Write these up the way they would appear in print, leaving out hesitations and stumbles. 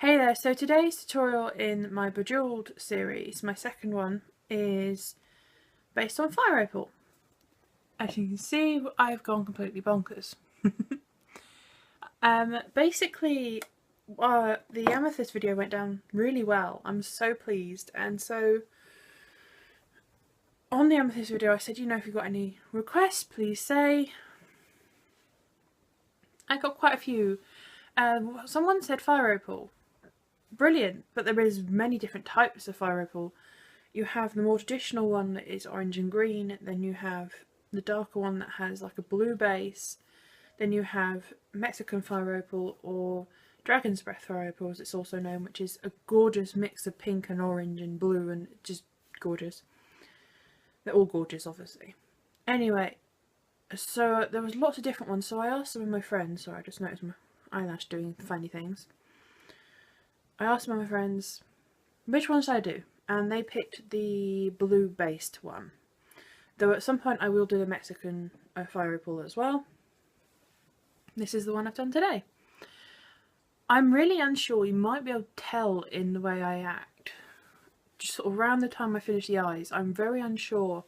Hey there, so today's tutorial in my Bejewelled series, my second one, is based on fire opal. As you can see, I've gone completely bonkers. Basically, the amethyst video went down really well. I'm so pleased, and so on the amethyst video I said, you know, if you've got any requests, please say. I got quite a few. Someone said fire opal. Brilliant, but there is many different types of fire opal. You have the more traditional one that is orange and green, then you have the darker one that has like a blue base, then you have Mexican fire opal or dragon's breath fire opal as it's also known, which is a gorgeous mix of pink and orange and blue and just gorgeous. They're all gorgeous obviously. Anyway, so there was lots of different ones, so I asked some of my friends, sorry I just noticed my eyelash doing funny things. I asked some of my friends, which one should I do? And they picked the blue based one. Though at some point I will do the Mexican fire opal as well. This is the one I've done today. I'm really unsure, you might be able to tell in the way I act. Just sort of around the time I finish the eyes, I'm very unsure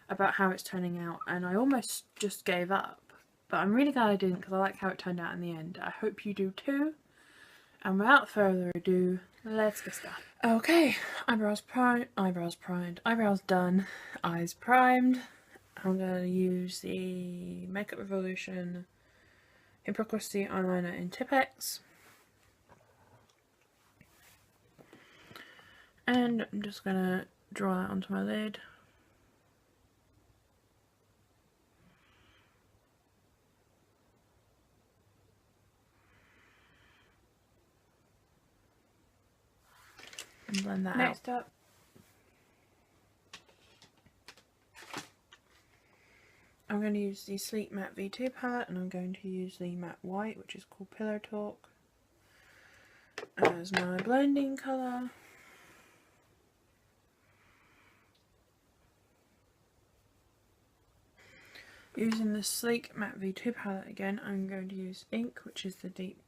about how it's turning out, and I almost just gave up. But I'm really glad I didn't, because I like how it turned out in the end. I hope you do too. And without further ado, let's get started. Okay, eyebrows primed, eyebrows done, eyes primed. I'm going to use the Makeup Revolution Hypocrisy eyeliner in TipX. And I'm just going to draw that onto my lid. And blend that out. Next up, I'm going to use the Sleek Matte V2 palette, and I'm going to use the matte white, which is called Pillow Talk, as my blending colour. Using the Sleek Matte V2 palette again, I'm going to use ink, which is the deep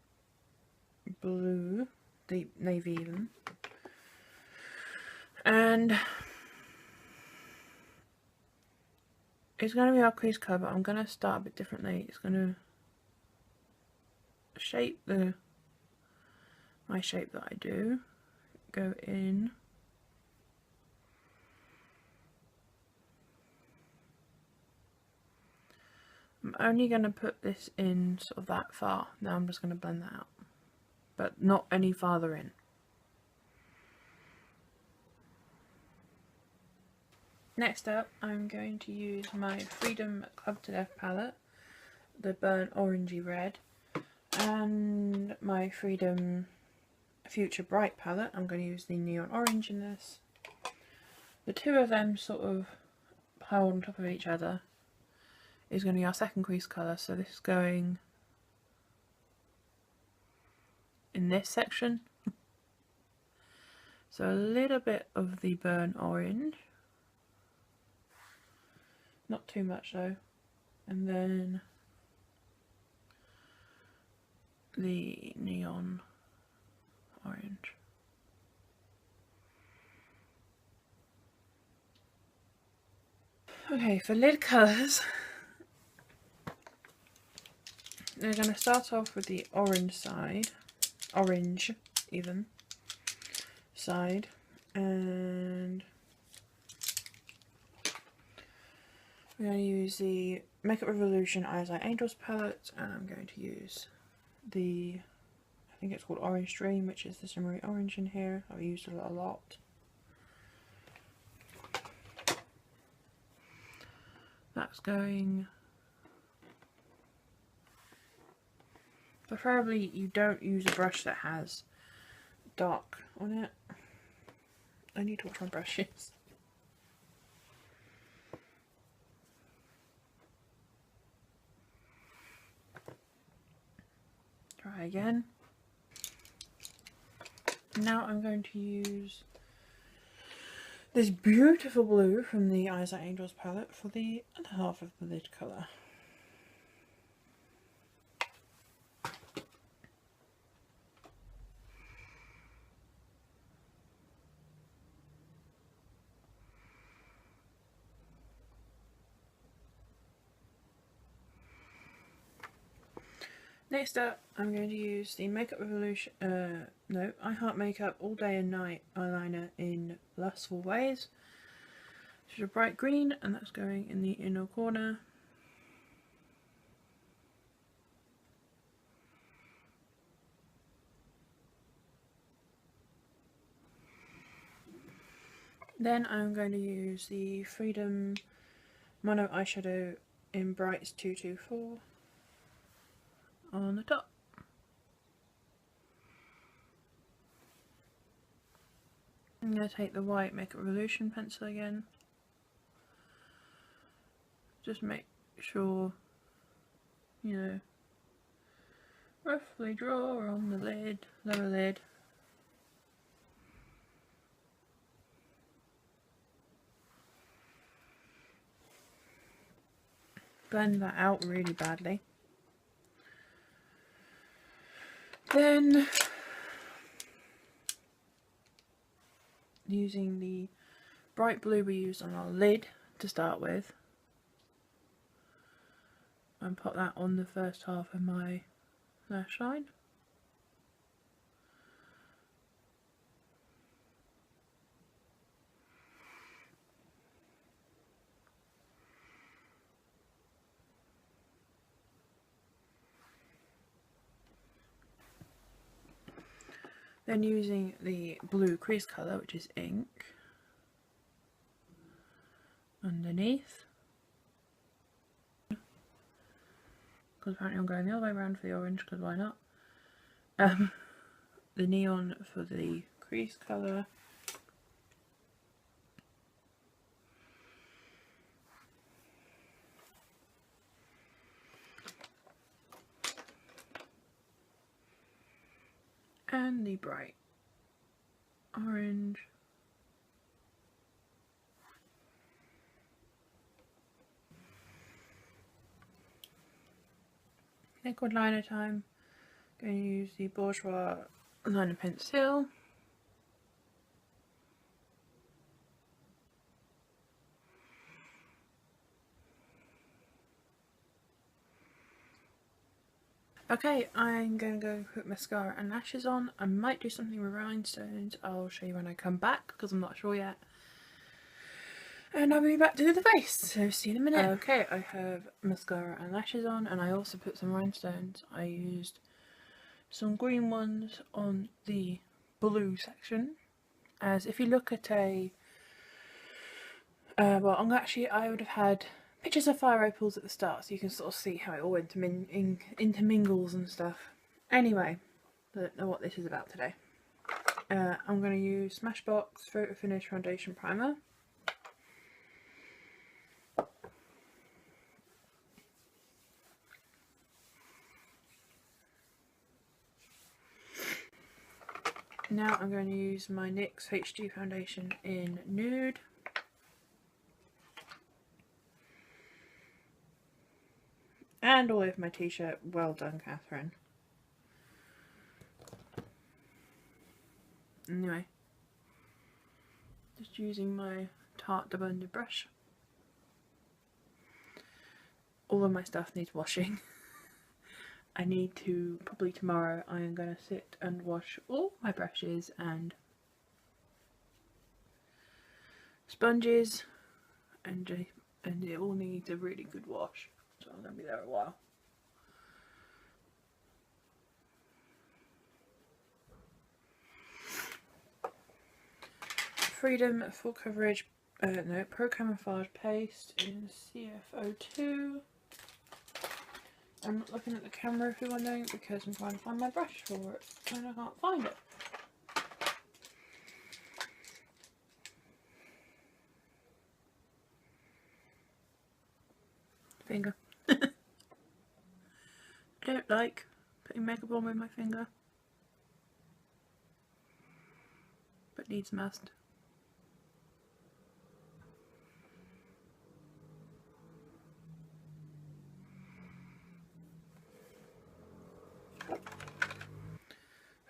blue, deep navy even. And it's going to be our crease colour, but I'm going to start a bit differently. It's going to shape my shape that I do, go in. I'm only going to put this in sort of that far. Now I'm just going to blend that out, but not any farther in. Next up, I'm going to use my Freedom Club to Death palette, the burnt orangey red, and my Freedom Future Bright palette. I'm going to use the neon orange in this. The two of them sort of piled on top of each other is going to be our second crease colour, so this is going in this section. So a little bit of the burnt orange. Not too much though, and then the neon orange. Okay, for lid colours, we're going to start off with the orange side, orange even side, and I'm going to use the Makeup Revolution Eyes Like Angels palette, and I'm going to use the, I think it's called Orange Dream, which is the shimmery orange in here. I've used it a lot. That's going, preferably you don't use a brush that has dark on it. I need to watch my brushes. Try again. Now I'm going to use this beautiful blue from the Eyes Like Angels palette for the other half of the lid colour. Next up, I'm going to use the Makeup Revolution, I Heart Makeup All Day and Night eyeliner in Lustful Ways. This is a bright green, and that's going in the inner corner. Then I'm going to use the Freedom Mono Eyeshadow in Brights 224 on the top. I'm going to take the white Makeup Revolution pencil again. Just make sure, you know, roughly draw on the lid, lower lid. Blend that out really badly. Then, using the bright blue we used on our lid to start with, and put that on the first half of my lash line. Then using the blue crease colour, which is ink, underneath. Because apparently I'm going the other way around for the orange, because why not? The neon for the crease colour. And the bright orange. Liquid liner time. Going to use the Bourjois liner pencil. Okay, I'm going to go put mascara and lashes on. I might do something with rhinestones. I'll show you when I come back because I'm not sure yet. And I'll be back to do the face, so see you in a minute. Okay, I have mascara and lashes on, and I also put some rhinestones. I used some green ones on the blue section, as if you look at a I would have had pictures of fire opals at the start, so you can sort of see how it all intermingles and stuff. Anyway, I don't know what this is about today. I'm going to use Smashbox Photo Finish Foundation Primer. Now I'm going to use my NYX HD Foundation in Nude. And all over my t-shirt. Well done, Catherine. Anyway, just using my Tarte double-ended brush. All of my stuff needs washing. I need to, probably tomorrow, I am going to sit and wash all my brushes and sponges, and it all needs a really good wash. So I'm going to be there a while. Freedom Full Coverage, Pro Camouflage Paste in CF02. I'm not looking at the camera if you're wondering, because I'm trying to find my brush for it and I can't find it. Finger. Don't like putting makeup on with my finger, but needs must.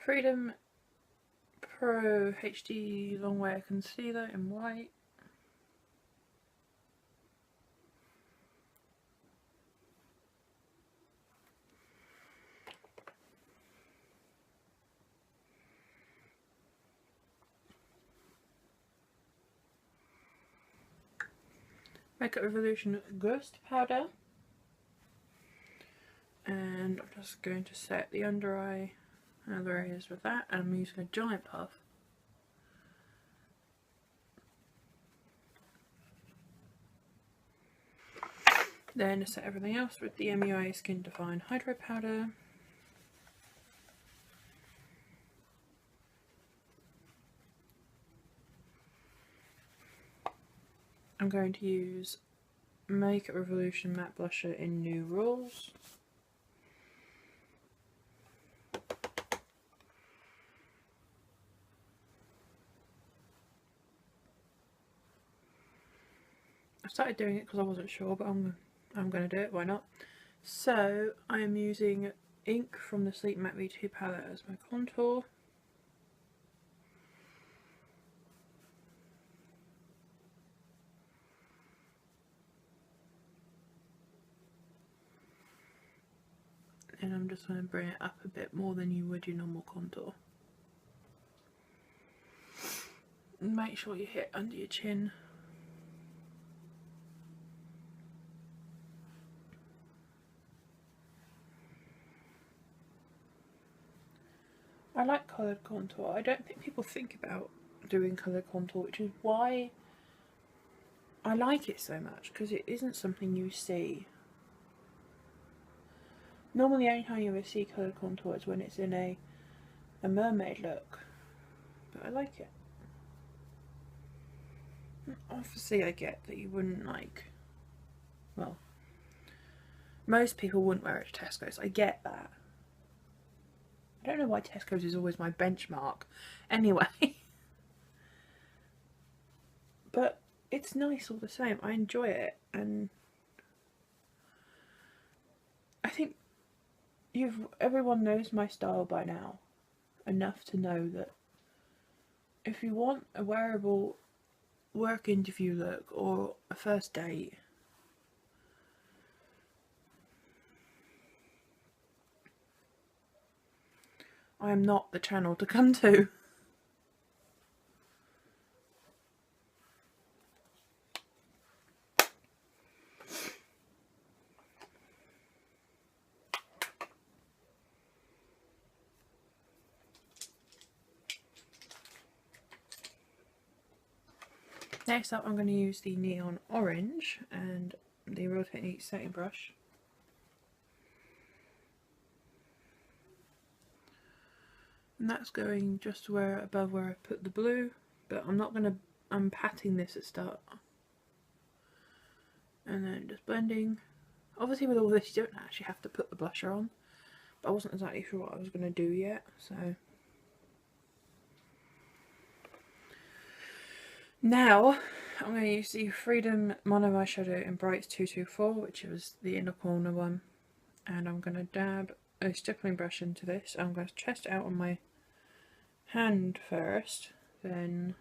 Freedom Pro HD Long Wear Concealer in white. Makeup Revolution Ghost Powder. And I'm just going to set the under eye and other areas with that, and I'm using a giant puff. Then set everything else with the MUA Skin Define Hydro Powder. I'm going to use Makeup Revolution Matte Blusher in New Rules. I started doing it because I wasn't sure, but I'm going to do it, why not? So I am using ink from the Sleep Matte V2 palette as my contour. And I'm just going to bring it up a bit more than you would your normal contour. And make sure you hit under your chin. I like coloured contour. I don't think people think about doing coloured contour, which is why I like it so much, because it isn't something you see. Normally the only time you ever see coloured contour is when it's in a mermaid look, but I like it. Obviously I get that you wouldn't like, well, most people wouldn't wear it to Tesco's, I get that. I don't know why Tesco's is always my benchmark anyway. But it's nice all the same, I enjoy it, and I think everyone knows my style by now, enough to know that if you want a wearable work interview look or a first date, I am not the channel to come to. Next up I'm going to use the Neon Orange and the Real Techniques setting brush. And that's going just above where I put the blue, but I'm patting this at start. And then just blending. Obviously with all this you don't actually have to put the blusher on, but I wasn't exactly sure what I was going to do yet, so. Now I'm going to use the Freedom Mono Eyeshadow in Brights 224, which was the inner corner one, and I'm going to dab a stippling brush into this. I'm going to test it out on my hand first, then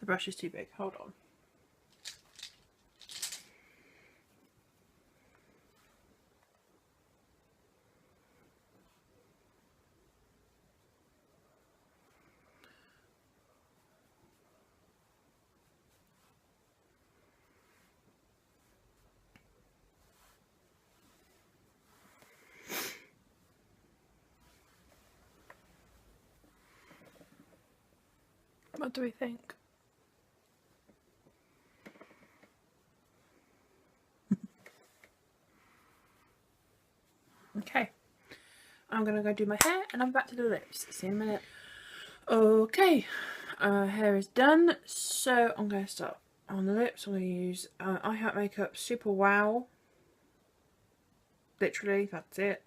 the brush is too big, hold on. What do we think? Okay, I'm gonna go do my hair and I'm back to the lips. See you in a minute. Okay, hair is done, so I'm going to start on the lips. I'm going to use I Heart Makeup Super Wow. Literally, that's it.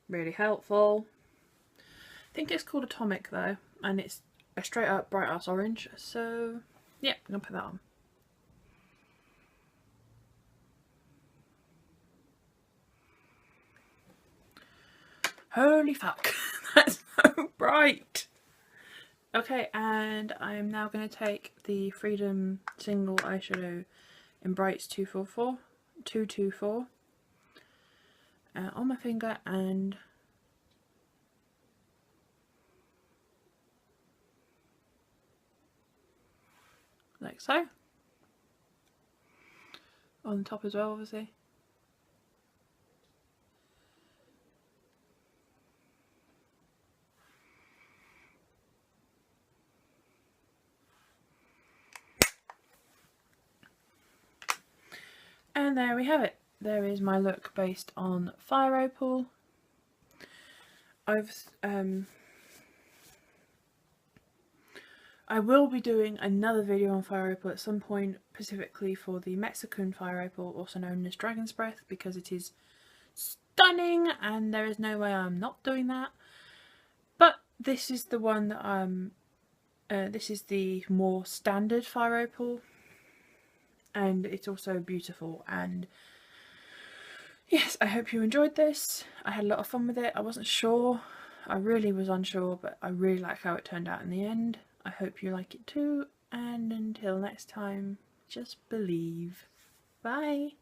Really helpful. I think it's called Atomic though, and it's a straight up bright ass orange, so yeah, I'm going to put that on. Holy fuck, that's so bright. Okay, and I am now going to take the Freedom Single Eyeshadow in Brights 224, on my finger and like so. On the top as well, obviously. And there we have it. There is my look based on Fire Opal. I will be doing another video on Fire Opal at some point, specifically for the Mexican Fire Opal, also known as Dragon's Breath, because it is stunning and there is no way I'm not doing that. But this is the one that this is the more standard Fire Opal, and it's also beautiful. And yes, I hope you enjoyed this. I had a lot of fun with it. I wasn't sure. I really was unsure, but I really like how it turned out in the end. I hope you like it too, and until next time, just believe. Bye!